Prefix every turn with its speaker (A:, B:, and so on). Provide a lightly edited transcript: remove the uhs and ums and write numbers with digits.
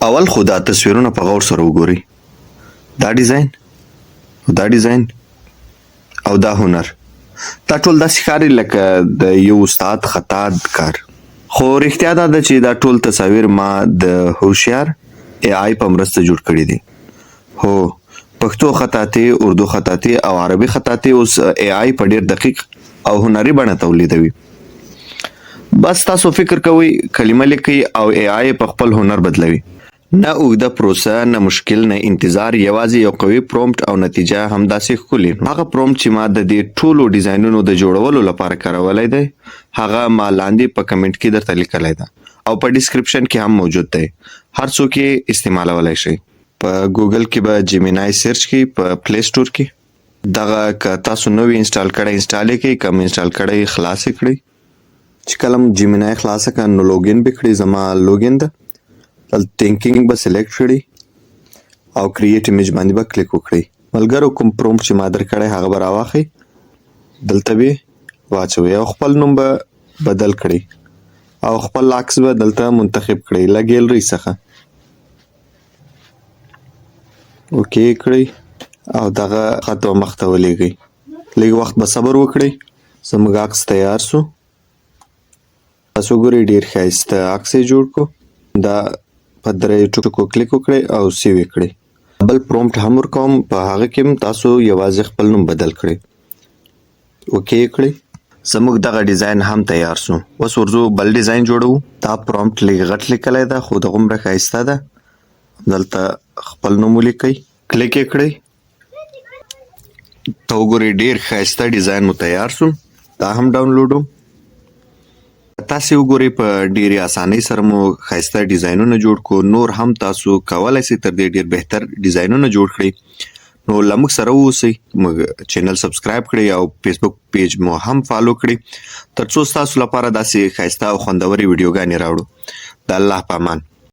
A: اول خو دا تصویرونه په غور سره وګورئ. دا ډیزاین او دا هنر، دا ټول داسې ښکاري لکه د یو استاد خطا کار، خو رښتیا دا ده چې دا ټول تصاویر ما د هوښیار AI په مرسته جوړ کړي دي. هو، پښتو خطاطي، اردو خطاطي او عربي خطاطي اوس AI په ډیر دقیق او هنري بڼه تولیدوي. بس تاسو فکر کوئ کلمه لیکئ او AI په خپل هنر بدلوي. نه اوږده پروسه، نه مشکل، نه انتظار، یوازې یو قوي پرومپټ او نتیجه همداسې ښکلي. هغه پرومپټ چې ما د دې ټولو ډیزاینونو د جوړولو لپاره کارولی دی، هغه ما لاندې په کمنټ کې درته لیکلی ده او په ډسکرپشن کې هم موجود دی. هر څوک یې استعمالولی شي. په ګوګل کې به جیمینای سرچ کړئ، په پلی سټور کې دغه که تاسو نوی انسټال کړئ انسټال یې کړئ، کم انسټال کړئ خلاص یې کړئ. چې کله م جیمینای خلاصه کړه نو لوګین به کړئ. زما لوګین ده. تینکینګ به سلیکټ کړئ او کریټ ایمیج باندې به کلیک وکړئ. ملګرو کوم پرومپټ چې ما درکړی هغه به راواخئ، دلته به واچوئ او خپل نوم به بدل کړئ او خپل عکس به دلته منتخب کړئ له ګیلري څخه. اوکې کړئ او دغه خط به مخته ولېږئ. لږ وخت به صبر وکړئ. زموږ عکس تیار سو. تاسو ګورئ ډېر ښایسته عکس یې جوړ کړو. دا په درې ټکو کلیک وکړئ او سیو یې کړئ. بل پرومپټ هم ورکوم، په هغه کې هم تاسو یوازې خپل نوم بدل کړئ. اوکې کړئ. زموږ دغه ډیزاین هم تیار سو. اوس ورځو بل ډیزاین جوړو. دا پرومپټ لږ غټ لیکلی ده خو دغومره ښایسته ده. دلته خپل نوم ولیکئ، کلیک یې کړئ. ته وګورئ ډېر ښایسته ډیزاین مو تیار سو. دا هم ډاونلوډوم. تاسو وګورئ په ډېرې اسانۍ سره مو ښایسته ډیزاینونه جوړ کړو. نور هم تاسو کولی شئ تر دې ډېر بهتر ډیزاینونه جوړ کړئ. نو له موږ سره واوسئ، موږ چینل سبسکرایب کړئ او فیسبوک پیج مو هم فالو کړئ تر څو ستاسو لپاره داسې ښایسته او خوندورې ویډیوګانې راوړو. د الله په امان.